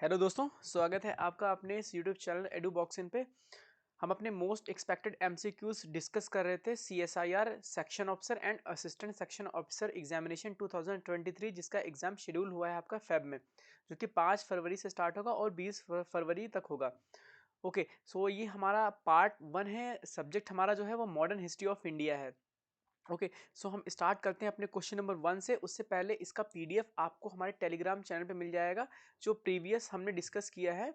Hello दोस्तों, स्वागत है आपका अपने इस यूट्यूब चैनल एडू बॉक्सिंग पे। हम अपने मोस्ट एक्सपेक्टेड एमसीक्यूज डिस्कस कर रहे थे CSIR section officer and assistant section officer examination 2023 जिसका एग्जाम शेड्यूल हुआ है आपका फेब में, जो कि 5 फरवरी से स्टार्ट होगा और 20 फरवरी तक होगा। ओके, सो ये हमारा पार्ट 1 है। सब्जेक्ट हमारा जो है वो मॉडर्न हिस्ट्री ऑफ इंडिया है। ओके, सो हम स्टार्ट करते हैं अपने क्वेश्चन नंबर 1 से। उससे पहले इसका पीडीएफ आपको हमारे टेलीग्राम चैनल पे मिल जाएगा। जो प्रीवियस हमने डिस्कस किया है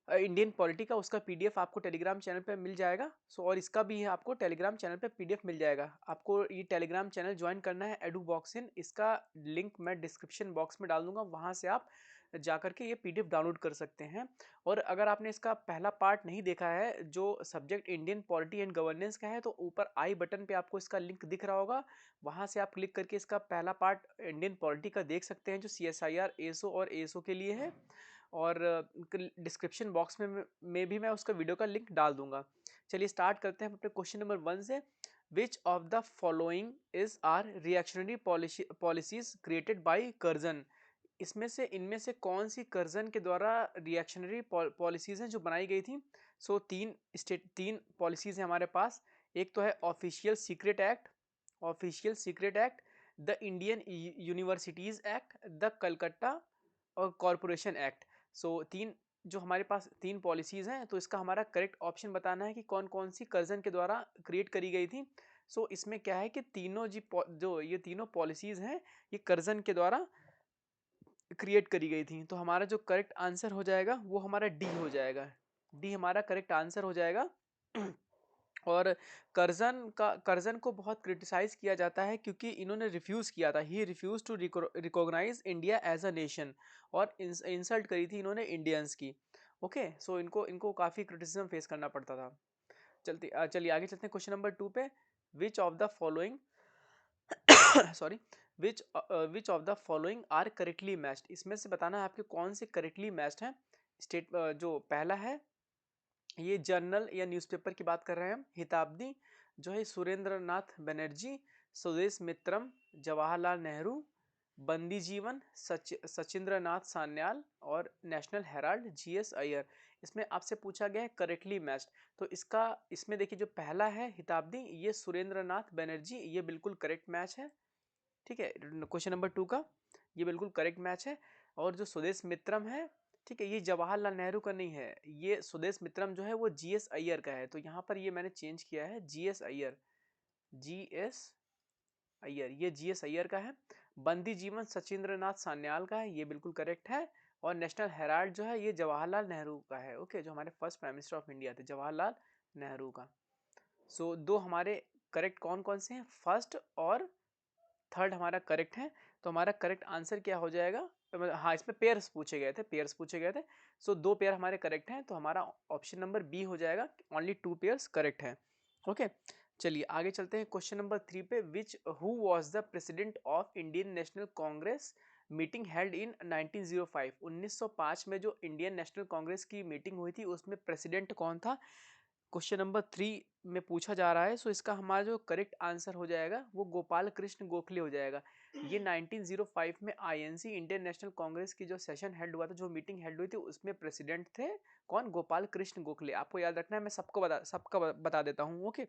इंडियन पॉलिटी का, उसका पीडीएफ आपको टेलीग्राम चैनल पे मिल जाएगा। सो और इसका भी है, आपको टेलीग्राम चैनल पे पीडीएफ मिल जाएगा। आपको ये टेलीग्राम चैनल ज्वाइन करना है एडू बॉक्सिन। इसका लिंक मैं डिस्क्रिप्शन बॉक्स में डाल दूंगा, वहां से आप जाकर के ये पीडीएफ डाउनलोड कर सकते हैं। और अगर आपने इसका पहला पार्ट नहीं देखा है जो subject Indian polity and governance का है, तो ऊपर आई बटन पे आपको इसका लिंक दिख रहा होगा, वहां से आप क्लिक करके इसका पहला पार्ट इंडियन पॉलिटी का देख सकते हैं, जो सीएसआईआर एसओ और एसओ के लिए है। और डिस्क्रिप्शन बॉक्स में भी मैं उसका वीडियो का लिंक डाल दूंगा। चलिए स्टार्ट करते हैं अपने क्वेश्चन नंबर 1 से। Which of the following is are reactionary policies created by Curzon. इसमें से इनमें से कौन सी कर्जन के द्वारा रिएक्शनरी पॉलिसीज हैं जो बनाई गई थी। सो तीन पॉलिसीज हैं हमारे पास। एक तो है official secret act, the Indian universities act, the Calcutta और कॉरपोरेशन एक्ट। सो तीन जो हमारे पास तीन पॉलिसीज हैं, तो इसका हमारा करेक्ट ऑप्शन बताना है कि कौन कौन सी कर्जन के द्वारा क्रिएट करी गई थी। सो इसमें क्या है कि तीनों जो ये तीनों पॉलिसीज हैं, ये कर्जन के द्वारा क्रिएट करी गई थी। तो हमारा जो करेक्ट आंसर हो जाएगा वो हमारा डी हो जाएगा। डी हमारा करेक्ट आंसर हो जाएगा। और कर्जन को बहुत क्रिटिसाइज किया जाता है क्योंकि इन्होंने रिफ्यूज किया था। He refuse to recognize India as a nation, और इंसल्ट करी थी इन्होंने इंडियंस की। ओके, सो इनको इनको काफी क्रिटिसिज्म फेस करना पड़ता था। चलिए आगे चलते हैं क्वेश्चन नंबर 2 पे। Which of the following sorry which of the following are correctly matched. इसमें से बताना है आपके कौन से करेक्टली मैच्ड हैं। जो पहला है, ये जर्नल या न्यूज़पेपर की बात कर रहे हैं हम। हिताब्दी जो है सुरेंद्र नाथ बनर्जी, स्वदेश मित्रम जवाहरलाल नेहरू, बंदी जीवन सचिंद्र नाथ सान्याल, और नेशनल हेराल्ड जीएस अय्यर। इसमें आपसे पूछा गया है करेक्टली मैच्ड। तो इसका इसमें देखिए, जो पहला है हिताब्दी, ये सुरेंद्र नाथ बनर्जी, ये बिल्कुल करेक्ट मैच है। ठीक है, क्वेश्चन नंबर 2 का ये बिल्कुल करेक्ट मैच है। और जो स्वदेश मित्रम है, ठीक है, ये जवाहरलाल नेहरू का नहीं है। ये स्वदेश मित्रम जो है वो जीएस अय्यर का है। तो यहाँ पर ये मैंने चेंज किया है, जीएस अय्यर। जीएस अय्यर, ये जीएस अय्यर का है। बंदी जीवन सचिंद्र नाथ सान्याल का है, ये बिल्कुल करेक्ट है। और नेशनल हेराल्ड जो है ये जवाहरलाल नेहरू का है। ओके, जो हमारे first prime minister of India थे, जवाहरलाल नेहरू का। सो दो हमारे करेक्ट कौन कौन से हैं, फर्स्ट और थर्ड हमारा करेक्ट है। तो हमारा करेक्ट आंसर क्या हो जाएगा, हाँ, इसमें पेयर्स पूछे गए थे, सो दो पेयर हमारे करेक्ट हैं, तो हमारा ऑप्शन नंबर बी हो जाएगा। ओनली 2 पेयर्स करेक्ट हैं। ओके, चलिए आगे चलते हैं क्वेश्चन नंबर 3 पे। Which who was the president of Indian national Congress meeting held in 1905। 1905 में जो इंडियन नेशनल कांग्रेस की मीटिंग हुई थी, उसमें प्रेसिडेंट कौन था, क्वेश्चन नंबर 3 में पूछा जा रहा है। सो इसका हमारा जो करेक्ट आंसर हो जाएगा वो गोपाल कृष्ण गोखले हो जाएगा। ये 1905 में आईएनसी इंडियन नेशनल कांग्रेस की जो सेशन हेल्ड हुआ था, जो मीटिंग हेल्ड हुई थी, उसमें प्रेसिडेंट थे कौन, गोपाल कृष्ण गोखले। आपको याद रखना है, मैं सबका बता देता हूँ। ओके,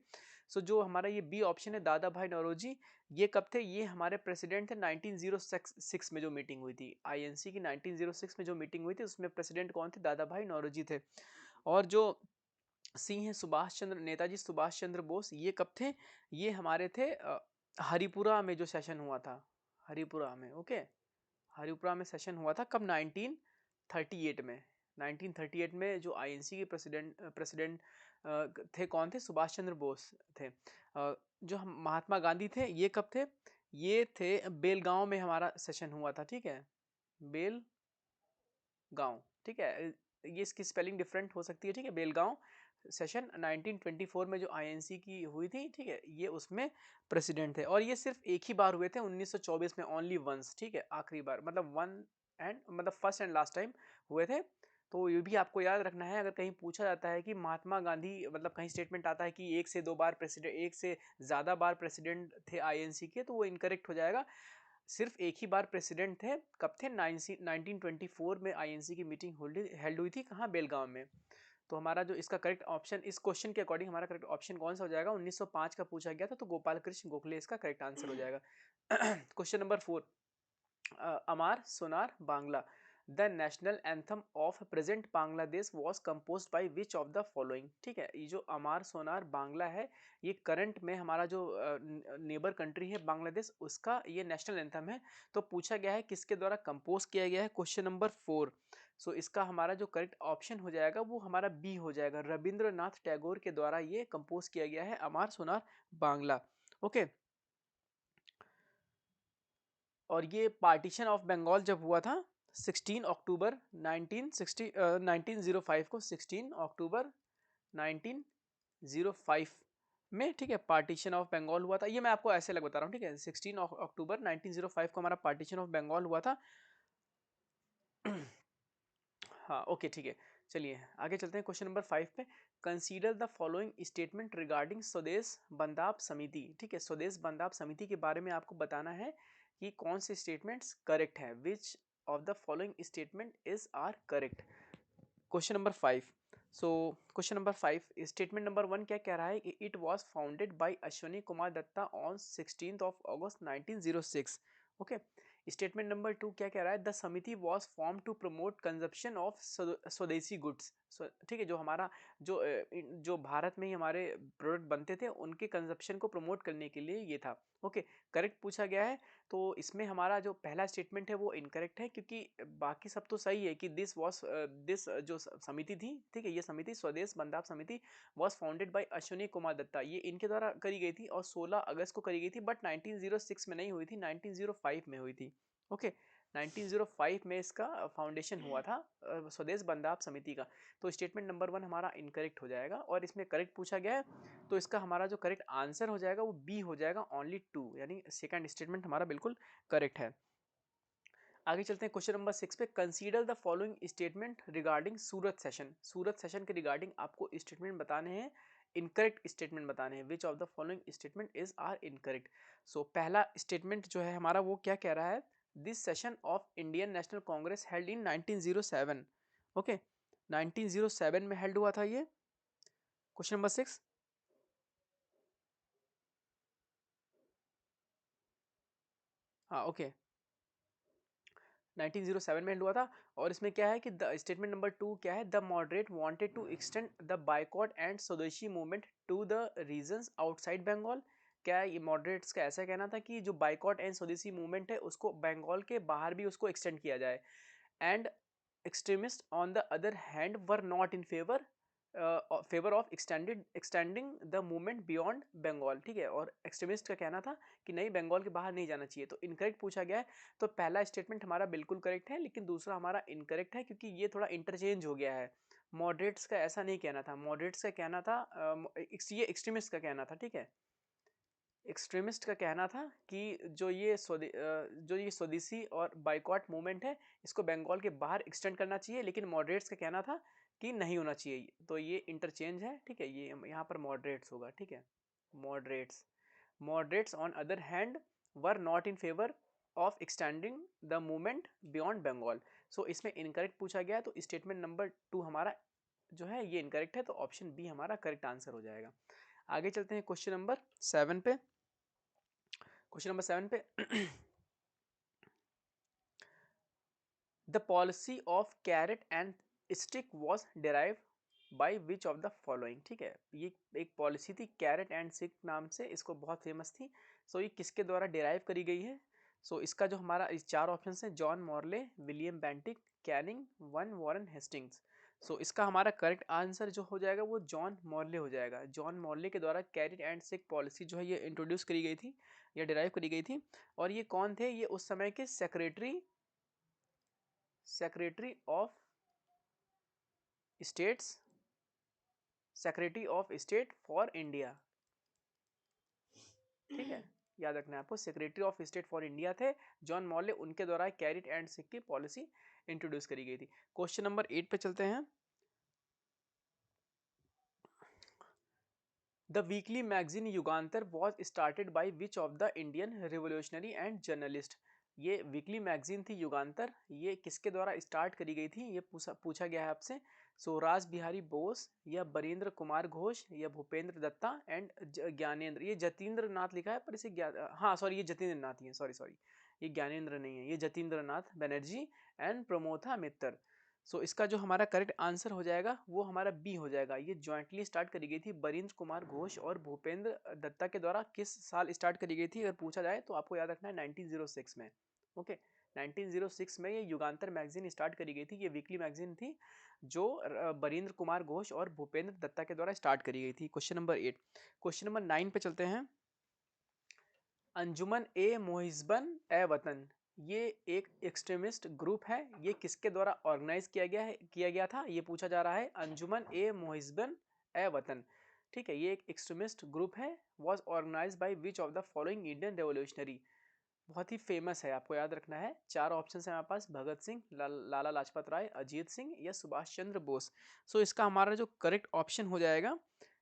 सो जो हमारा ये बी ऑप्शन है, दादा भाई नौरोजी, ये कब थे, ये हमारे प्रेसिडेंट थे 1906 में जो मीटिंग हुई थी आईएनसी की। 1906 में जो मीटिंग हुई थी उसमें प्रेसिडेंट कौन थे, दादा भाई नौरोजी थे। और जो सी हैं नेताजी सुभाष चंद्र बोस, ये कब थे, ये हमारे थे हरिपुरा में जो सेशन हुआ था, हरिपुरा में। ओके, हरिपुरा में सेशन हुआ था कब, 1938 में। 1938 में जो आईएनसी के प्रेसिडेंट थे कौन थे, सुभाष चंद्र बोस थे। जो हम महात्मा गांधी थे, ये कब थे, ये थे बेलगांव में हमारा सेशन हुआ था। ठीक है, बेलगांव। ठीक है, ये इसकी स्पेलिंग डिफरेंट हो सकती है। ठीक है, बेलगांव सेशन 1924 में जो आईएनसी की हुई थी, ठीक है, ये उसमें प्रेसिडेंट थे। और ये सिर्फ एक ही बार हुए थे 1924 में, ओनली वंस। ठीक है, आखिरी बार, मतलब फर्स्ट एंड लास्ट टाइम हुए थे। तो ये भी आपको याद रखना है। अगर कहीं पूछा जाता है कि महात्मा गांधी, मतलब कहीं स्टेटमेंट आता है कि एक से ज्यादा बार प्रेसिडेंट थे आईएनसी के, तो वो इनकरेक्ट हो जाएगा। सिर्फ एक ही बार प्रेसिडेंट थे, कब थे? 1924 में आईएनसी की मीटिंग हेल्ड हुई थी, कहाँ? बेलगांव में। तो हमारा जो इसका करेक्ट ऑप्शन, इस क्वेश्चन के अकॉर्डिंग हमारा करेक्ट ऑप्शन कौन सा हो जाएगा? 1905 का पूछा गया था, तो गोपाल कृष्ण गोखले इसका करेक्ट आंसर हो जाएगा। Question number 4, Amar Sonar Bangla, the national anthem of present Bangladesh was compose by which of the following. ठीक है, ये जो अमार सोनार बांग्ला है, ये करंट में हमारा जो नेबर कंट्री है बांग्लादेश, उसका ये नेशनल एंथम है। तो पूछा गया है किसके द्वारा कंपोज किया गया है, क्वेश्चन नंबर 4। सो इसका हमारा जो करेक्ट ऑप्शन हो जाएगा वो हमारा बी हो जाएगा, रविंद्रनाथ टैगोर के द्वारा ये कंपोज किया गया है अमार सोनार बांग्ला। ओके। और ये पार्टीशन ऑफ बंगाल जब हुआ था 16 अक्टूबर 1905 को, 16 अक्टूबर 1905 में, ठीक है, पार्टीशन ऑफ बंगाल हुआ था। ये मैं आपको ऐसे लग बता रहा हूँ, ठीक है, 16 अक्टूबर 1905 को हमारा पार्टीशन ऑफ बंगाल हुआ था। हाँ ओके ठीक है, चलिए आगे चलते हैं क्वेश्चन नंबर 5 पे। Consider the following statement regarding स्वदेश बंदाप समिति। ठीक है, स्वदेश बंदाप समिति के बारे में आपको बताना है कि कौन से स्टेटमेंट्स करेक्ट है, which of the following statement is are correct. Question number 5। So question number 5, statement number 1 क्या कह रहा है कि it was founded by Ashwini Kumar Dutta on 16 August 1906। Okay. Statement number 2 क्या कह रहा है, the samiti was form to promote consumption of swadeshi goods. ठीक है, जो हमारा जो भारत में ही हमारे प्रोडक्ट बनते थे उनके कंजप्शन को प्रमोट करने के लिए ये था। ओके, करेक्ट पूछा गया है। तो इसमें हमारा जो पहला स्टेटमेंट है वो इनकरेक्ट है, क्योंकि बाकी सब तो सही है कि दिस जो समिति थी, ठीक है, ये समिति Swadesh Bandhab Samiti was founded by Ashwini Kumar Dutta, ये इनके द्वारा करी गई थी और 16 अगस्त को करी गई थी, बट 1906 में नहीं हुई थी, 1905 में हुई थी। ओके, 1905 में इसका फाउंडेशन हुआ था स्वदेश बंदाप समिति का। तो स्टेटमेंट नंबर 1 हमारा इनकरेक्ट हो जाएगा, और इसमें करेक्ट पूछा गया है, तो इसका हमारा जो करेक्ट आंसर हो जाएगा वो बी हो जाएगा, ओनली 2, यानी सेकंड स्टेटमेंट हमारा बिल्कुल करेक्ट है। आगे चलते हैं क्वेश्चन नंबर 6 पे। Consider the following statement regarding Surat session. Surat session के रिगार्डिंग आपको स्टेटमेंट बताने हैं, इनकरेक्ट स्टेटमेंट बताने हैं, which of the following statement is are incorrect. So पहला स्टेटमेंट जो है हमारा वो क्या कह रहा है, this session of Indian national Congress held in 1907। Okay, 1907 में हेल्ड हुआ था ये, क्वेश्चन नंबर 6। हाँ ओके, 1907 में हुआ था। और इसमें क्या है कि द स्टेटमेंट नंबर 2 क्या है, the moderate wanted to extend the boycott and swadeshi movement to the regions outside Bengal. क्या ये मॉडरेट्स का ऐसा कहना था कि जो बाइकॉट एंड स्वदेशी मूवमेंट है उसको बंगाल के बाहर भी उसको एक्सटेंड किया जाए, and extremists on the other hand were not in favor of extending the movement beyond Bengal. ठीक है, और एक्सट्रीमिस्ट का कहना था कि नहीं, बंगाल के बाहर नहीं जाना चाहिए। तो इनकरेक्ट पूछा गया है, तो पहला स्टेटमेंट हमारा बिल्कुल करेक्ट है, लेकिन दूसरा हमारा इनकरेक्ट है, क्योंकि ये थोड़ा इंटरचेंज हो गया है। मॉडरेट्स का ऐसा नहीं कहना था, मॉडरेट्स का कहना था ये एक्सट्रीमिस्ट का कहना था। ठीक है, एक्सट्रीमिस्ट का कहना था कि जो ये स्वदेशी और बाइकॉट मूवमेंट है इसको बंगाल के बाहर एक्सटेंड करना चाहिए, लेकिन मॉडरेट्स का कहना था कि नहीं होना चाहिए। तो ये इंटरचेंज है, ठीक है, ये यहाँ पर मॉडरेट्स होगा। ठीक है, moderates, moderates on other hand were not in favour of extending the movement beyond Bengal. So इसमें इनकरेक्ट पूछा गया, तो स्टेटमेंट नंबर 2 हमारा जो है ये इनकरेक्ट है, तो ऑप्शन बी हमारा करेक्ट आंसर हो जाएगा। आगे चलते हैं क्वेश्चन नंबर 7 पे। क्वेश्चन नंबर 7 पे the policy of carat and stick was derive by which of the following. ठीक है, ये एक पॉलिसी थी कैरेट एंड स्टिक नाम से, इसको बहुत फेमस थी। सो ये किसके द्वारा डिराइव करी गई है? सो इसका जो हमारा इस 4 ऑप्शन है, John Morley, William Bentinck, Canning, one Warren Hastings. So इसका हमारा करेक्ट आंसर जो हो जाएगा वो जॉन मॉर्ले हो जाएगा। जॉन मॉर्ले के द्वारा कैरेट एंड स्टिक पॉलिसी जो है ये इंट्रोड्यूस करी गई थी या डिराइव करी गई थी। और ये कौन थे? ये उस समय के secretary of states, secretary of state for India. ठीक है, याद रखना है आपको, secretary of state for India थे जॉन मॉले, उनके द्वारा कैरेट एंड स्टिक की पॉलिसी इंट्रोड्यूस करी गई थी। क्वेश्चन नंबर 8 पे चलते हैं। The weekly magazine Yugantar was started by which of the Indian revolutionary and journalist. ये वीकली मैगजीन थी युगांतर, ये किसके द्वारा स्टार्ट करी गई थी, ये पूछा गया है आपसे। सो राज बिहारी बोस या बरेंद्र कुमार घोष या भूपेंद्र दत्ता एंड ज्ञानेंद्र, ये जतींद्र नाथ लिखा है पर इसे हाँ सॉरी ये जतींद्र नाथ ही है, सॉरी सॉरी ये ज्ञानेंद्र नहीं है, ये जतींद्र नाथ बनर्जी एंड प्रमोथा मित्तर। सो इसका जो हमारा करेक्ट आंसर हो जाएगा वो हमारा बी हो जाएगा। ये ज्वाइंटली स्टार्ट करी गई थी बरिंद्र कुमार घोष और भूपेंद्र दत्ता के द्वारा। किस साल स्टार्ट करी गई थी अगर पूछा जाए तो आपको याद रखना है 1906 में। ओके 1906 में ये युगांतर मैगजीन स्टार्ट करी गई थी। ये वीकली मैगजीन थी जो बरिंद्र कुमार घोष और भूपेंद्र दत्ता के द्वारा स्टार्ट करी गई थी। Question number 8। क्वेश्चन नंबर 9 पे चलते हैं। अंजुमन ए मोहिब्बन ए वतन, ये एक एक्सट्रीमिस्ट ग्रुप है, ये किसके द्वारा ऑर्गेनाइज किया गया था, ये पूछा जा रहा है। अंजुमन ए मोहिब्बन ए वतन, ठीक है, ये एक एक्सट्रीमिस्ट ग्रुप है। Was organize by which of the following Indian revolutionary, बहुत ही फेमस है, आपको याद रखना है। चार ऑप्शन है हमारे पास, भगत सिंह, लाला लाजपत राय, अजीत सिंह या सुभाष चंद्र बोस। सो इसका हमारा जो करेक्ट ऑप्शन हो जाएगा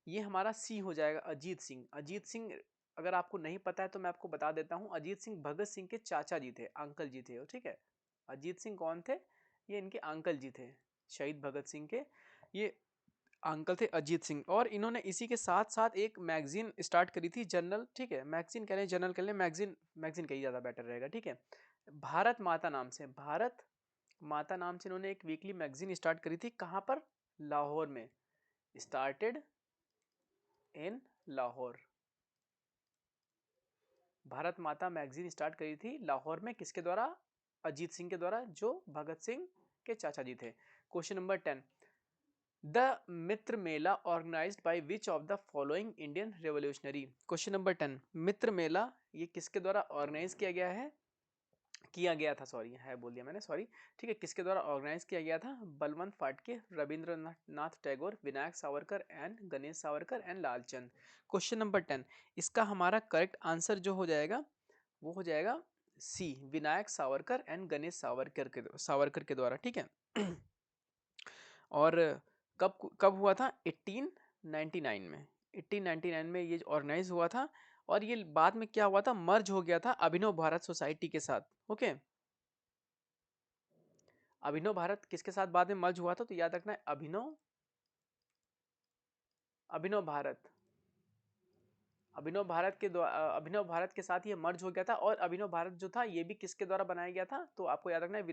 ये हमारा सी हो जाएगा, अजीत सिंह। अजीत सिंह अगर आपको नहीं पता है तो मैं आपको बता देता हूँ, अजीत सिंह भगत सिंह के चाचा जी थे, अंकल जी थे, ठीक है। अजीत सिंह कौन थे, ये इनके अंकल जी थे, शहीद भगत सिंह के ये अंकल थे अजीत सिंह। और इन्होंने इसी के साथ साथ एक मैगजीन स्टार्ट करी थी, जर्नल, ठीक है, मैगजीन कह लें जर्नल कह लें, मैगजीन मैगजीन कहीं ज़्यादा बेटर रहेगा, ठीक है। भारत माता नाम से, भारत माता नाम से इन्होंने एक वीकली मैगजीन स्टार्ट करी थी, कहाँ पर, लाहौर में, स्टार्टेड इन लाहौर। भारत माता मैगजीन स्टार्ट करी थी लाहौर में, किसके द्वारा, अजीत सिंह के द्वारा, जो भगत सिंह के चाचा जी थे। Question number 10। The Mitra Mela organized by which of the following Indian revolutionary. Question number 10, Mitra Mela ये किसके द्वारा ऑर्गेनाइज किया गया था, सॉरी है बोल दिया मैंने, सॉरी, ठीक है, किसके द्वारा ऑर्गेनाइज किया गया था, Balwant Phadke, Rabindranath Tagore, Vinayak Savarkar and Ganesh Savarkar and Lalchand. Question number 10, इसका हमारा करेक्ट आंसर जो हो जाएगा वो हो जाएगा सी, विनायक सावरकर एंड गणेश सावरकर के द्वारा, ठीक है। और कब कब हुआ था, 1899 में, 1899 में ये ऑर्गेनाइज हुआ था। और ये बाद में क्या हुआ था, मर्ज हो गया था अभिनव भारत सोसाइटी के साथ। ओके, अभिनव भारत किसके साथ बाद में मर्ज हुआ था, तो याद रखना है अभिनव भारत, अभिनव भारत के साथ ये मर्ज हो गया था। और अभिनव भारत जो था ये भी किसके द्वारा बनाया गया था, तो आपको याद रखना है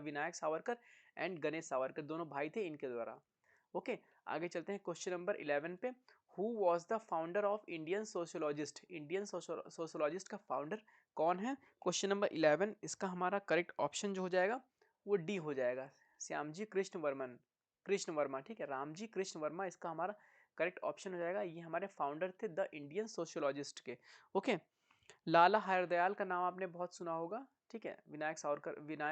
विनायक सावरकर एंड गणेश सावरकर, दोनों भाई थे, इनके द्वारा। ओके, आगे चलते हैं क्वेश्चन नंबर 11 पे। Who was the founder of Indian sociologist, Indian sociologist का फाउंडर कौन है। क्वेश्चन नंबर 11, इसका हमारा करेक्ट ऑप्शन जो हो जाएगा वो डी हो जाएगा, श्यामजी कृष्ण वर्मा, ठीक है, रामजी कृष्ण वर्मा इसका हमारा करेक्ट ऑप्शन हो जाएगा। ये हमारे फाउंडर थे द इंडियन सोशियोलॉजिस्ट के। ओके, लाला हरदयाल का नाम आपने बहुत सुना होगा, ठीक है, विनायक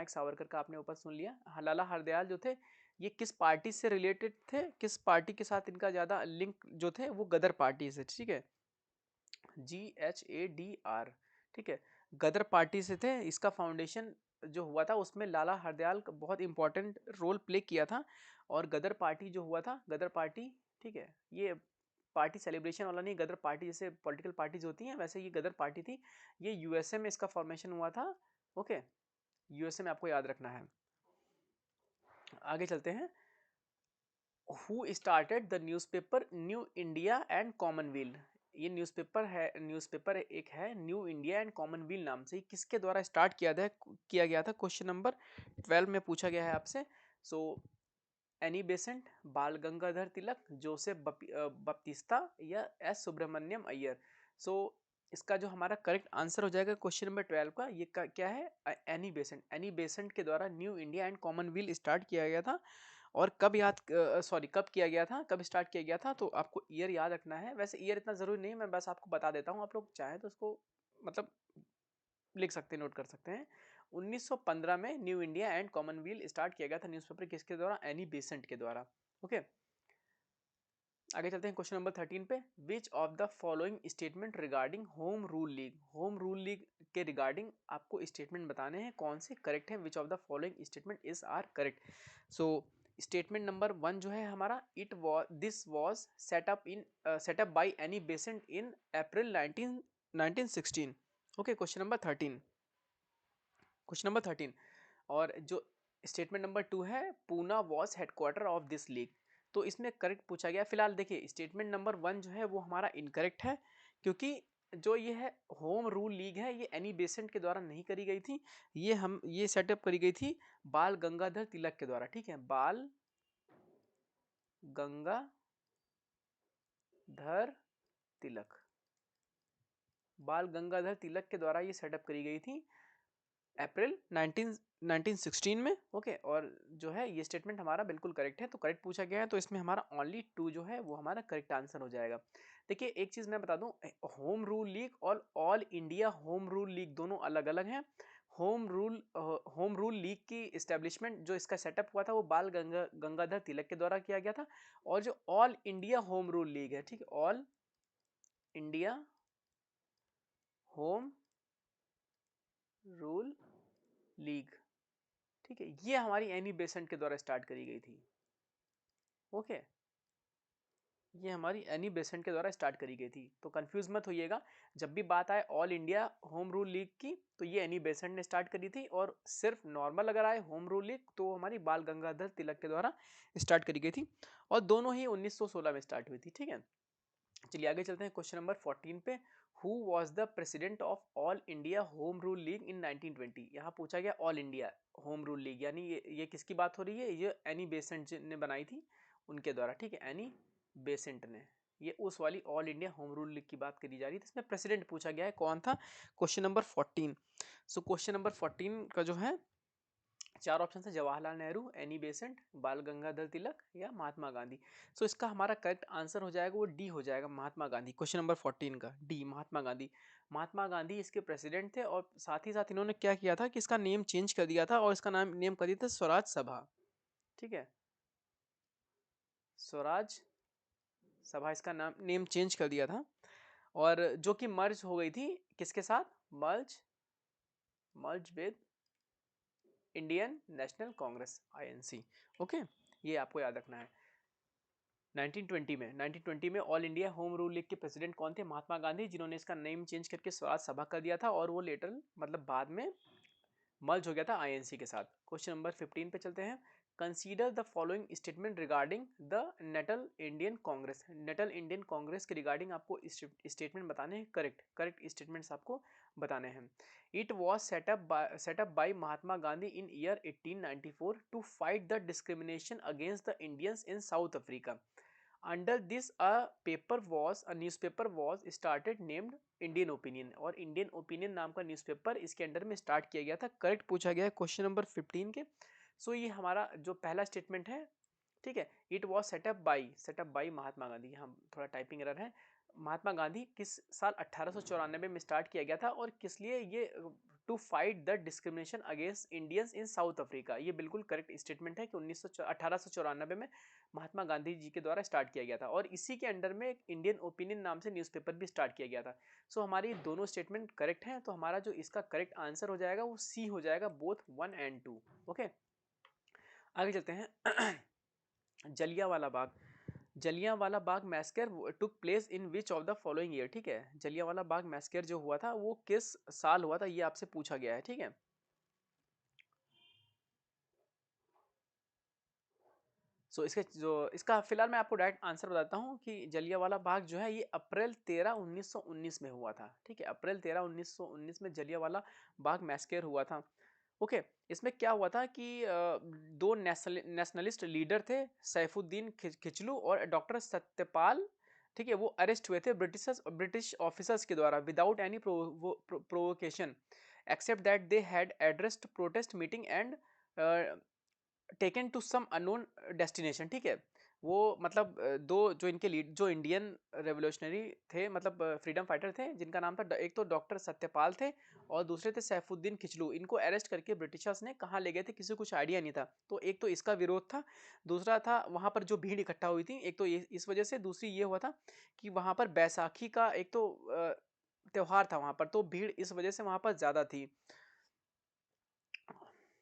सावरकर का आपने ऊपर सुन लिया। लाला हरदयाल जो थे ये किस पार्टी से रिलेटेड थे, किस पार्टी के साथ इनका ज्यादा लिंक जो थे, वो गदर पार्टी से, ठीक है, GHADR, ठीक है, गदर पार्टी से थे। इसका फाउंडेशन जो हुआ था उसमें लाला हरदयाल का बहुत इंपॉर्टेंट रोल प्ले किया था। और गदर पार्टी जो हुआ था, गदर पार्टी, ठीक है, ये पार्टी सेलिब्रेशन वाला नहीं, गदर पार्टी जैसे पॉलिटिकल पार्टीज होती हैं वैसे ये गदर पार्टी थी। ये यूएसए में इसका फॉर्मेशन हुआ था। ओके, यूएसए में आपको याद रखना है। आगे चलते हैं। Who started the newspaper new India and Commonwealth, ये न्यूज़पेपर एक है न्यू इंडिया एंड कॉमनवेल्थ नाम से, किसके द्वारा स्टार्ट किया गया था। क्वेश्चन नंबर 12 में पूछा गया है आपसे। सो एनी बेसेंट, बाल गंगाधर तिलक, जोसेफ बप्तिस्ता या एस सुब्रमण्यम अय्यर। सो इसका जो हमारा करेक्ट आंसर हो जाएगा क्वेश्चन नंबर 12 का, ये क्या है, एनी बेसेंट के द्वारा new India and Commonwealth start किया गया था। और कब किया गया था, कब स्टार्ट किया गया था, तो आपको ईयर याद रखना है। वैसे ईयर इतना जरूरी नहीं है, मैं बस आपको बता देता हूँ, आप लोग चाहें तो उसको मतलब लिख सकते हैं, नोट कर सकते हैं। 1915 में new India and Commonwealth start किया गया था न्यूज़पेपर, किसके द्वारा, एनी बेसेंट के द्वारा। ओके, आगे चलते हैं क्वेश्चन नंबर 13 पे। Which of the following statement regarding home rule league, home rule league के रिगार्डिंग आपको स्टेटमेंट बताने हैं, कौन से करेक्ट है, which of the following statement is are correct. So statement number 1 जो है हमारा, this was set up by Annie Besant in April 1916। Okay, question number 13। Question number 13, और जो स्टेटमेंट नंबर 2 है, Poona was headquarter of this league. तो इसमें correct पूछा गया। फिलहाल देखिए स्टेटमेंट नंबर 1 जो है वो हमारा इनकरेक्ट है, क्योंकि जो ये है होम रूल लीग है ये एनी बेसेंट के द्वारा नहीं करी गई थी, ये सेटअप करी गई थी बाल गंगाधर तिलक के द्वारा। ठीक है, बाल गंगाधर तिलक, बाल गंगाधर तिलक के द्वारा ये सेटअप करी गई थी अप्रैल 1916 में। ओके, और जो है ये स्टेटमेंट हमारा बिल्कुल करेक्ट है, तो करेक्ट पूछा गया है, तो इसमें हमारा ओनली 2 जो है वो हमारा करेक्ट आंसर हो जाएगा। देखिए एक चीज मैं बता दूं, होम रूल लीग और all India home rule league दोनों अलग अलग हैं। होम रूल लीग की इस्टेब्लिशमेंट जो इसका सेटअप हुआ था वो बाल गंगाधर तिलक के द्वारा किया गया था, और जो all India home rule league है, ठीक है, all India home rule league, ठीक है, ये हमारी एनी बेसेंट के द्वारा स्टार्ट करी गई थी। ओके, ये हमारी एनी बेसेंट के द्वारा स्टार्ट करी गई थी, तो कंफ्यूज मत होइएगा। जब भी बात आए all India home rule league की, तो ये एनी बेसेंट ने स्टार्ट करी थी, और सिर्फ नॉर्मल अगर आए होम रूल लीग तो हमारी बाल गंगाधर तिलक के द्वारा स्टार्ट करी गई थी, और दोनों ही 1916 में स्टार्ट हुई थी। ठीक है, चलिए आगे चलते हैं क्वेश्चन नंबर 14 पे। Who was the president of all India home rule league in 1920? यहाँ पूछा गया all India home rule league, यानी ये किसकी बात हो रही है, ये एनी बेसेंट ने बनाई थी उनके द्वारा। ठीक है, एनी बेसेंट ने, ये उस वाली all India home rule league की बात करी जा रही है, इसमें प्रेसिडेंट पूछा गया है कौन था, क्वेश्चन नंबर 14। सो क्वेश्चन नंबर 14 का जो है 4 ऑप्शन है, जवाहरलाल नेहरू, एनी बेसेंट, बाल गंगाधर तिलक या महात्मा गांधी। सो इसका हमारा करेक्ट आंसर हो जाएगा वो डी हो जाएगा, महात्मा गांधी। क्वेश्चन नंबर 14 का डी, महात्मा गांधी। महात्मा गांधी इसके प्रेसिडेंट थे, और साथ ही साथ इन्होंने क्या किया था कि इसका नेम चेंज कर दिया था, और इसका नेम कर दिया था स्वराज सभा। ठीक है, स्वराज सभा इसका नेम चेंज कर दिया था, और जो कि मर्ज हो गई थी किसके साथ, merge with Indian national Congress, INC. Okay, ये आपको याद रखना है। 1920 में all India home rule league के प्रेसिडेंट कौन थे, महात्मा गांधी, जिन्होंने इसका नेम चेंज करके स्वराज सभा कर दिया था, और वो लेटर मतलब बाद में मर्ज हो गया था आईएनसी के साथ। क्वेश्चन नंबर 15 पे चलते हैं। Consider the following statement regarding the Natal Indian Congress. Natal Indian Congress के रिगार्डिंग आपको स्टेटमेंट बताने हैं, करेक्ट स्टेटमेंट्स आपको बताने हैं। It was set up by Mahatma Gandhi in year 1894 to fight the discrimination against the Indians in South Africa. Under this a newspaper was started named Indian opinion, और Indian opinion नाम का newspaper इसके under में start किया गया था। करेक्ट पूछा गया है क्वेश्चन नंबर 15 के। सो ये हमारा जो पहला स्टेटमेंट है, ठीक है, it was set up by Mahatma Gandhi, यहाँ थोड़ा टाइपिंग एरर है। महात्मा गांधी किस साल 1894 में स्टार्ट किया गया था, और किस लिए ये, to fight the discrimination against Indians in South Africa. ये बिल्कुल करेक्ट स्टेटमेंट है कि 1894 में महात्मा गांधी जी के द्वारा स्टार्ट किया गया था, और इसी के अंडर में एक इंडियन ओपिनियन नाम से न्यूज़पेपर भी स्टार्ट किया गया था। सो हमारी दोनों स्टेटमेंट करेक्ट हैं, तो हमारा जो इसका करेक्ट आंसर हो जाएगा वो सी हो जाएगा, बोथ 1 एंड 2। ओके, आगे चलते हैं। Jallianwala Bagh, Jallianwala Bagh massacre took place in which of the following year. ठीक है, जलियांवाला बाग मैसेकर जो हुआ था वो किस साल हुआ था, ये आपसे पूछा गया है। ठीक है, सो इसका फिलहाल मैं आपको डायरेक्ट आंसर बताता हूँ कि जलियांवाला बाग जो है ये अप्रैल 13 1919 में हुआ था। ठीक है, अप्रैल 13 1919 में जलियांवाला बाग मैसेकर हुआ था। ओके, इसमें क्या हुआ था कि दो नेशनलिस्ट लीडर थे, सैफुद्दीन खिचलू और डॉक्टर सत्यपाल, ठीक है, वो अरेस्ट हुए थे ब्रिटिश ऑफिसर्स के द्वारा without any provocation, except that they had addressed protest meeting and taken to some unknown destination. ठीक है, वो मतलब दो जो इनके लीड जो इंडियन रेवोल्यूशनरी थे, मतलब फ्रीडम फाइटर थे, जिनका नाम था, एक तो डॉक्टर सत्यपाल थे और दूसरे थे सैफुद्दीन खिचलू। इनको अरेस्ट करके ब्रिटिशर्स ने कहाँ ले गए थे किसी को कुछ आइडिया नहीं था, तो एक तो इसका विरोध था, दूसरा था वहाँ पर जो भीड़ इकट्ठा हुई थी, एक तो इस वजह से, दूसरी ये हुआ था कि वहाँ पर बैसाखी का एक तो त्योहार था वहाँ पर, तो भीड़ इस वजह से वहाँ पर ज़्यादा थी।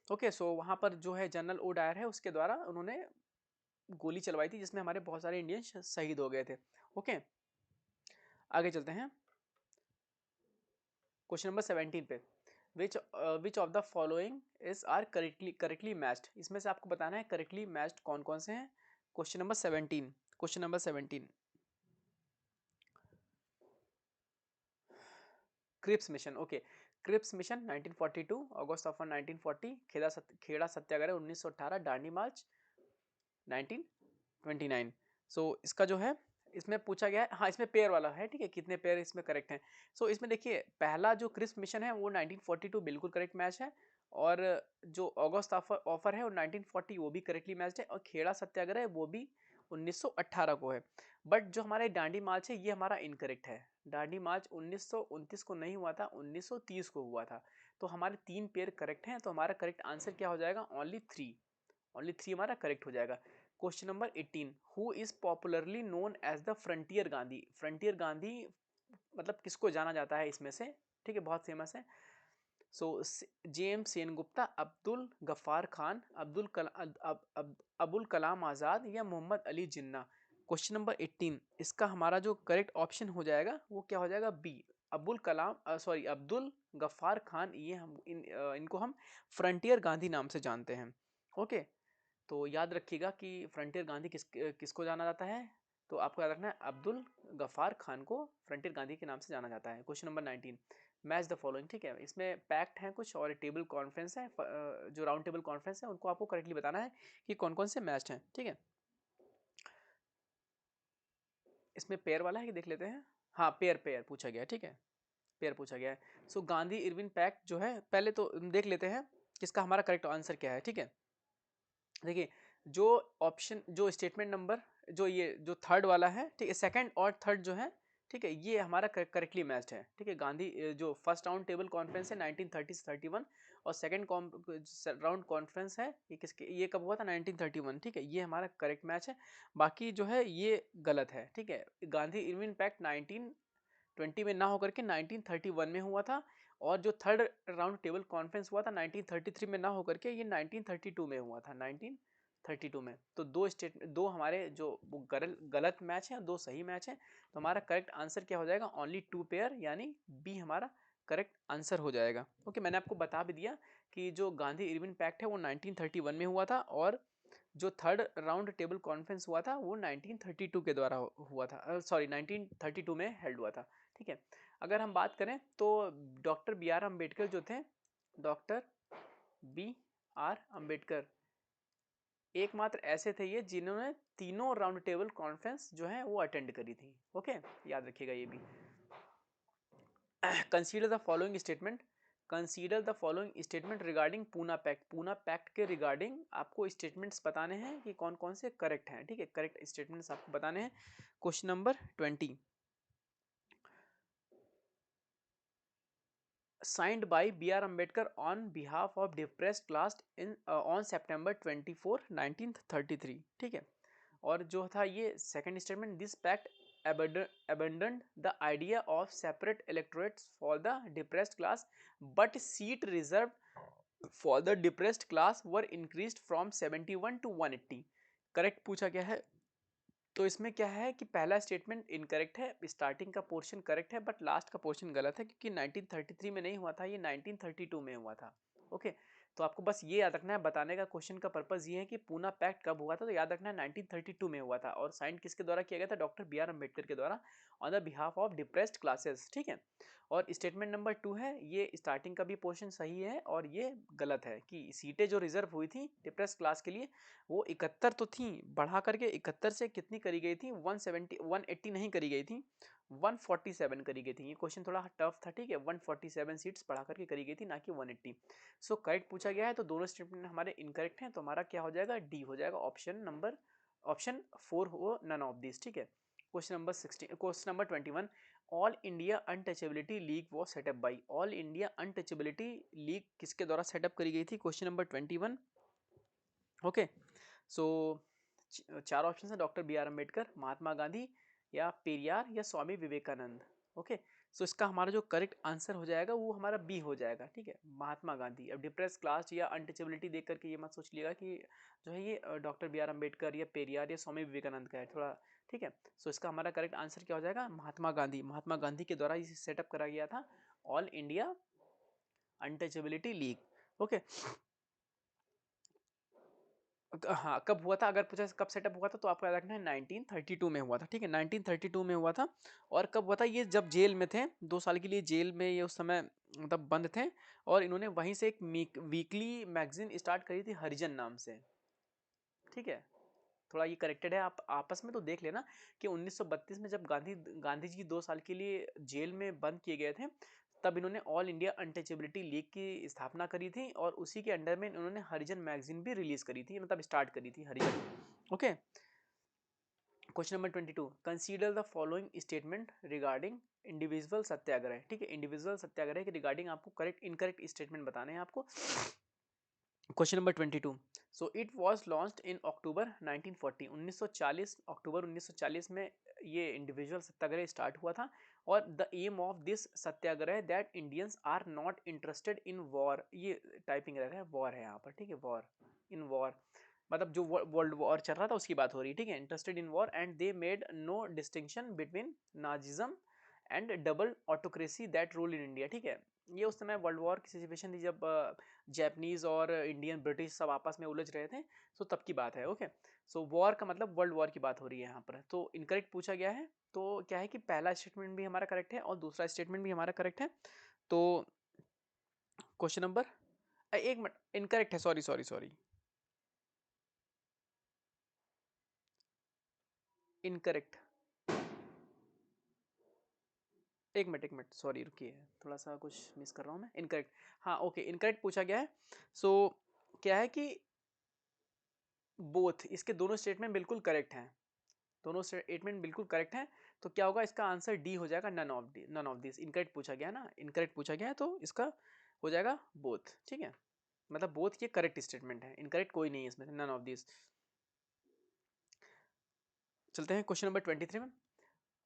ओके, सो वहाँ पर जो है जनरल ओ डायर है उसके द्वारा उन्होंने गोली चलवाई थी, जिसमें हमारे बहुत सारे इंडियंस शहीद हो गए थे। ओके, आगे चलते हैं क्वेश्चन नंबर 17 पे। Which of the following is are correctly matched, इसमें से आपको बताना है करेक्टली मैच्ड कौन कौन से हैं। Question number 17, question number 17, Cripps mission. Okay, Cripps mission 1942, August offer 1940, Kheda satyagraha 1918, Dandi march 1929। So इसका जो है इसमें पूछा गया है, हाँ इसमें पेयर वाला है, ठीक है, कितने पेयर इसमें करेक्ट हैं। सो इसमें देखिए पहला जो क्रिप्स मिशन है वो 1942 बिल्कुल करेक्ट मैच है, और जो अगस्त ऑफर है वो 1940 वो भी करेक्टली मैच्ड है, और खेड़ा सत्याग्रह है वो भी 1918 को है। बट जो हमारे दांडी मार्च है ये हमारा इनकरेक्ट है। दांडी मार्च 1929 को नहीं हुआ था, 1930 को हुआ था। तो हमारे 3 पेयर करेक्ट हैं, तो हमारा करेक्ट आंसर क्या हो जाएगा, ओनली 3, ओनली 3 हमारा करेक्ट हो जाएगा। Question number 18, who is popularly known as the frontier Gandhi. Frontier Gandhi मतलब किसको जाना जाता है इसमें से, ठीक है, बहुत फेमस है। सो जेम्स सेनगुप्ता, अब्दुल गफ्फार खान, अबुल कलाम आज़ाद या मोहम्मद अली जिन्ना। क्वेश्चन नंबर 18, इसका हमारा जो करेक्ट ऑप्शन हो जाएगा वो क्या हो जाएगा, बी, अब्दुल गफ्फार खान। ये इनको हम फ्रंटियर गांधी नाम से जानते हैं। ओके, तो याद रखिएगा कि फ्रंटियर गांधी किसको जाना जाता है, तो आपको याद रखना है अब्दुल गफ्फार खान को फ्रंटियर गांधी के नाम से जाना जाता है। Question number 19, match the following, ठीक है, इसमें पैक्ट हैं कुछ और टेबल कॉन्फ्रेंस है, जो राउंड टेबल कॉन्फ्रेंस है उनको आपको करेक्टली बताना है कि कौन कौन से मैच हैं, ठीक है। इसमें पेयर वाला है कि देख लेते हैं, हाँ पेयर पेयर पूछा गया है, ठीक है, पेयर पूछा गया है। सो गांधी इरविन पैक्ट जो है, पहले तो देख लेते हैं किसका हमारा करेक्ट आंसर क्या है, ठीक है। देखिए जो ऑप्शन, जो स्टेटमेंट नंबर, जो ये जो थर्ड वाला है, ठीक है, सेकंड और थर्ड जो है, ठीक है, ये हमारा करेक्टली मैच्ड है, ठीक है। गांधी जो फर्स्ट राउंड टेबल कॉन्फ्रेंस है 1930 से 31, और सेकंड राउंड कॉन्फ्रेंस है ये किसके, ये कब हुआ था 1931, ठीक है, ये हमारा करेक्ट मैच है। बाकी जो है ये गलत है, ठीक है। गांधी इरविन पैक्ट 1920 में ना होकर के 1931 में हुआ था, और जो थर्ड राउंड टेबल कॉन्फ्रेंस हुआ था 1933 में ना होकर के ये 1932 में हुआ था, 1932 में। तो दो हमारे जो गलत मैच हैं, दो सही मैच हैं, तो हमारा करेक्ट आंसर क्या हो जाएगा, ओनली 2 पेयर, यानी बी हमारा करेक्ट आंसर हो जाएगा। ओके, मैंने आपको बता भी दिया कि जो गांधी इरविन पैक्ट है वो 1931 में हुआ था, और जो थर्ड राउंड टेबल कॉन्फ्रेंस हुआ था वो 1932 के द्वारा हुआ था, सॉरी 1932 में हेल्ड हुआ था, ठीक है। अगर हम बात करें तो डॉक्टर बी आर अम्बेडकर जो थे, डॉक्टर बी आर अम्बेडकर एकमात्र ऐसे थे ये जिन्होंने तीनों राउंड टेबल कॉन्फ्रेंस जो है वो अटेंड करी थी। ओके, याद रखिएगा ये भी। Consider the following statement, consider the following statement regarding Poona pact. Poona pact के रिगार्डिंग आपको स्टेटमेंट्स बताने हैं कि कौन कौन से करेक्ट हैं, ठीक है, करेक्ट स्टेटमेंट्स आपको बताने हैं। Question number 20, signed by B.R. Ambedkar on behalf of depressed class in on September 24, 1933, ठीक है। और जो था ये second statement, this pact abandoned the idea of separate electorates for the depressed class, but seat reserved for the depressed class were increased from 71 to 180। Correct पूछा गया है, तो इसमें क्या है कि पहला स्टेटमेंट इनकरेक्ट है, स्टार्टिंग का पोर्शन करेक्ट है बट लास्ट का पोर्शन गलत है, क्योंकि 1933 में नहीं हुआ था, ये 1932 में हुआ था। ओके, तो आपको बस ये याद रखना है, बताने का क्वेश्चन का पर्पस ये है कि पूना पैक्ट कब हुआ था, तो याद रखना है 1932 में हुआ था, और साइन किसके द्वारा किया गया था, डॉक्टर बी आर अम्बेडकर के द्वारा, on the behalf of depressed classes, ठीक है। और स्टेटमेंट नंबर 2 है, ये स्टार्टिंग का भी पोर्शन सही है और ये गलत है, कि सीटें जो रिजर्व हुई थी डिप्रेस्ड क्लास के लिए वो 71 तो थी, बढ़ा करके 71 से कितनी करी गई थी, 170 180 नहीं करी गई थी, 147 करी गई थी। ये क्वेश्चन थोड़ा टफ था, ठीक है, 147 सीट्स बढ़ा करके करी गई थी, ना कि 180। सो करेक्ट पूछा गया है, तो दोनों स्टेटमेंट हमारे इनकरेक्ट हैं, तो हमारा क्या हो जाएगा, डी हो जाएगा, ऑप्शन 4 हो नन ऑफ दिस, ठीक है। Question number 16, question number 21, all India untouchability league was set up by, all India untouchability league किसके द्वारा सेटअप करी गई थी, क्वेश्चन नंबर 21। ओके, सो 4 ऑप्शन है, doctor B are Ambedkar, Mahatma Gandhi, या पेरियार, या स्वामी विवेकानंद। ओके, सो इसका हमारा जो करेक्ट आंसर हो जाएगा वो हमारा बी हो जाएगा, ठीक है, महात्मा गांधी। अब डिप्रेस क्लास या अनटचेबिलिटी देख करके ये मत सोच लिएगा कि जो है ये डॉक्टर बी आर अम्बेडकर या पेरियार या स्वामी विवेकानंद का है, थोड़ा, ठीक है। सो इसका हमारा करेक्ट आंसर क्या हो जाएगा, महात्मा गांधी। महात्मा गांधी के द्वारा इसे सेटअप करा गया था all India untouchability league. Okay, हाँ कब हुआ था, अगर पूछा कब सेटअप हुआ था तो आपको याद रखना है 1932 में हुआ था, ठीक है 1932 में हुआ था। और कब हुआ था, ये जब जेल में थे 2 साल के लिए जेल में ये उस समय मतलब बंद थे, और इन्होंने वहीं से एक वीकली मैगजीन स्टार्ट करी थी हरिजन नाम से, ठीक है। थोड़ा ये करेक्टेड है, आप आपस में तो देख लेना कि 1932 में जब गांधी जी 2 साल के लिए जेल में बंद किए गए थे, तब इन्होंने ऑल इंडिया अनटचेबिलिटी लीग की स्थापना करी थी, और उसी के अंडर में इन्होंने हरिजन मैगजीन भी रिलीज करी थी, मतलब स्टार्ट करी थी Harijan. Okay, question number 22, consider the following statement regarding individual satyagraha, ठीक है। इंडिविजुअल सत्याग्रह के रिगार्डिंग आपको करेक्ट इनकरेक्ट स्टेटमेंट बताने हैं आपको। Question number 22, so it was launched in October 1940, 1940 अक्टूबर 1940 में ये इंडिविजुअल सत्याग्रह स्टार्ट हुआ था। और the aim of this satyagraha that Indians are not interested in war, ये टाइपिंग रह रहा है वॉर है यहाँ पर, ठीक है, वॉर इन वॉर, मतलब जो वर्ल्ड वॉर चल रहा था उसकी बात हो रही है, ठीक है, interested in war and they made no distinction between Nazism and double autocracy that rule in India, ठीक है। ये उस समय वर्ल्ड वॉर की सिचुएशन थी जब जैपनीज और इंडियन ब्रिटिश सब आपस में उलझ रहे थे, तो तब की बात है। ओके, सो वॉर का मतलब वर्ल्ड वॉर की बात हो रही है यहाँ पर, तो इनकरेक्ट पूछा गया है। तो क्या है कि पहला स्टेटमेंट भी हमारा करेक्ट है और दूसरा स्टेटमेंट भी हमारा करेक्ट है। तो क्वेश्चन नंबर, एक मिनट, इनकरेक्ट है, सॉरी सॉरी सॉरी, इनकरेक्ट, एक मिनट सॉरी रुकिए, थोड़ा सा कुछ मिस कर रहा हूँ मैं, इनकरेक्ट, हाँ ओके, इनकरेक्ट पूछा गया है। सो क्या है कि बोथ, इसके दोनों स्टेटमेंट बिल्कुल करेक्ट हैं, दोनों स्टेटमेंट बिल्कुल करेक्ट हैं। तो क्या होगा, इसका आंसर डी हो जाएगा, नन ऑफ दिस। इनकरेक्ट पूछा गया है ना, इनकरेक्ट पूछा गया है, तो इसका हो जाएगा बोथ, ठीक है, मतलब बोथ ये करेक्ट स्टेटमेंट है, इनकरेक्ट कोई नहीं है इसमें, नन ऑफ दिस। चलते हैं क्वेश्चन नंबर 23 में।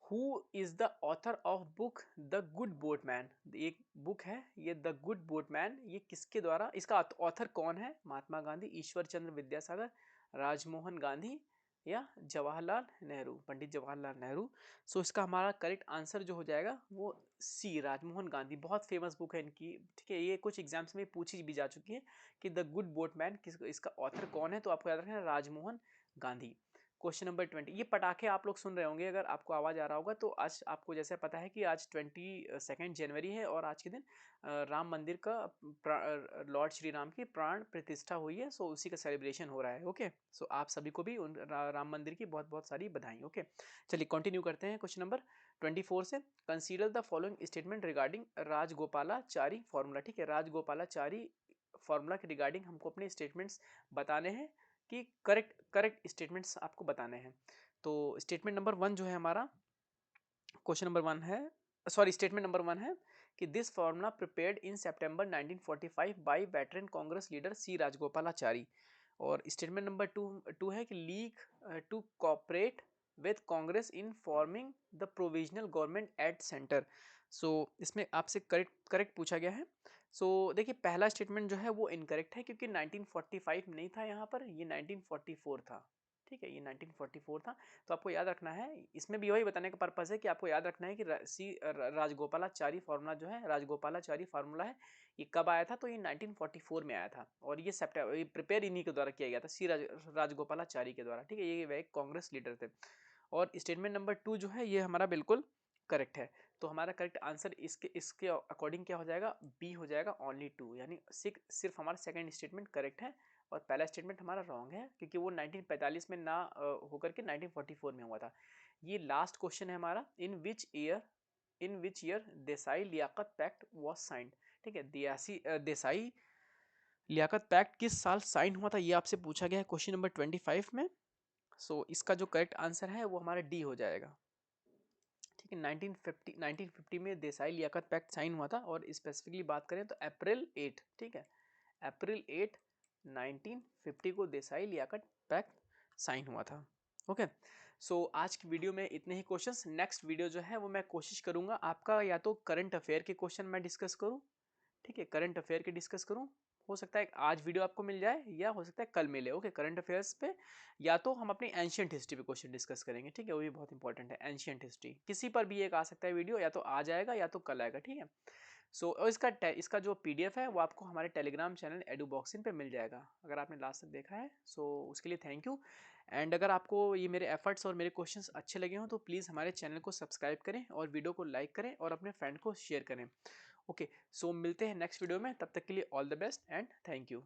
Who is the author of book the good boatman, एक बुक है ये द गुड बोटमैन, ये किसके द्वारा, इसका ऑथर कौन है, महात्मा गांधी, ईश्वर चंद्र विद्यासागर, राजमोहन गांधी, या जवाहरलाल नेहरू, पंडित जवाहरलाल नेहरू। सो इसका हमारा करेक्ट आंसर जो हो जाएगा वो सी, राजमोहन गांधी। बहुत फेमस बुक है इनकी, ठीक है, ये कुछ एग्जाम्स में पूछी भी जा चुकी है कि द गुड बोटमैन किस, इसका ऑथर कौन है, तो आपको याद रखना है राजमोहन गांधी। क्वेश्चन नंबर 20, ये पटाखे आप लोग सुन रहे होंगे, अगर आपको आवाज़ आ रहा होगा तो आज आपको जैसे पता है कि आज 22 जनवरी है, और आज के दिन राम मंदिर का लॉर्ड श्री राम की प्राण प्रतिष्ठा हुई है, सो उसी का सेलिब्रेशन हो रहा है। ओके, सो आप सभी को भी उन राम मंदिर की बहुत बहुत सारी बधाई। ओके, चलिए कंटिन्यू करते हैं क्वेश्चन नंबर 24 से। Consider the following statement regarding Rajagopalachari formula, ठीक है, राजगोपालाचारी फॉर्मूला के रिगार्डिंग हमको अपने स्टेटमेंट्स बताने हैं, कि करेक्ट करेक्ट स्टेटमेंट्स आपको बताने हैं। तो स्टेटमेंट नंबर 1 जो है हमारा, क्वेश्चन नंबर 1 है, सॉरी स्टेटमेंट नंबर 1 है कि this formula prepared in September 1945 by veteran Congress leader C Rajagopalachari. और स्टेटमेंट नंबर 2 है कि league to cooperate with Congress in forming the provisional government at centre. So इसमें आपसे करेक्ट करेक्ट पूछा गया है। सो देखिए पहला स्टेटमेंट जो है वो इनकरेक्ट है, क्योंकि 1945 नहीं था यहाँ पर, ये 1944 था, ठीक है, ये 1944 था। तो आपको याद रखना है, इसमें भी वही बताने का पर्पस है कि आपको याद रखना है कि राजगोपालाचारी फार्मूला जो है, राजगोपालाचारी फार्मूला है, ये कब आया था, तो ये 1944 में आया था, और ये सितंबर, ये प्रिपेयर इन्हीं के द्वारा किया गया था, राजगोपालाचारी के द्वारा, ठीक है, ये वे कांग्रेस लीडर थे। और स्टेटमेंट नंबर 2 जो है ये हमारा बिल्कुल करेक्ट है। तो हमारा करेक्ट आंसर इसके इसके अकॉर्डिंग क्या हो जाएगा, बी हो जाएगा, ओनली 2, यानी सिर्फ हमारा सेकंड स्टेटमेंट करेक्ट है, और पहला स्टेटमेंट हमारा रॉन्ग है, क्योंकि वो 1945 में ना होकर के 1944 में हुआ था। ये लास्ट क्वेश्चन है हमारा, in which year Desai Liaquat pact was signed, ठीक है, देसाई लियाकत पैक्ट किस साल साइन हुआ था, ये आपसे पूछा गया है क्वेश्चन नंबर 25 में। सो इसका जो करेक्ट आंसर है वो हमारा डी हो जाएगा, ठीक है। 1950 में देसाई लियाकत पैक्ट साइन हुआ था, और स्पेसिफिकली बात करें तो अप्रैल 8, ठीक है, अप्रैल 8 1950 को देसाई लियाकत पैक्ट साइन हुआ था। ओके, सो आज की वीडियो में इतने ही क्वेश्चंस। नेक्स्ट वीडियो जो है वो मैं कोशिश करूंगा आपका या तो करंट अफेयर के क्वेश्चन मैं डिस्कस करूं, ठीक है, करंट अफेयर के डिस्कस करूं, हो सकता है आज वीडियो आपको मिल जाए या हो सकता है कल मिले। ओके, करंट अफेयर्स पे, या तो हम अपनी एंशियंट हिस्ट्री पे क्वेश्चन डिस्कस करेंगे, ठीक है, वो भी बहुत इंपॉर्टेंट है, एंशियंट हिस्ट्री किसी पर भी एक आ सकता है वीडियो, या तो आज आएगा या तो कल आएगा, ठीक है। सो और इसका जो पीडीएफ है वो आपको हमारे टेलीग्राम चैनल एडुबॉक्सिंग पे मिल जाएगा, अगर आपने लास्ट तक देखा है। सो उसके लिए थैंक यू। एंड अगर आपको ये मेरे एफर्ट्स और मेरे क्वेश्चंस अच्छे लगे हों तो प्लीज़ हमारे चैनल को सब्सक्राइब करें और वीडियो को लाइक करें और अपने फ्रेंड को शेयर करें। ओके, सो मिलते हैं नेक्स्ट वीडियो में, तब तक के लिए all the best and thank you.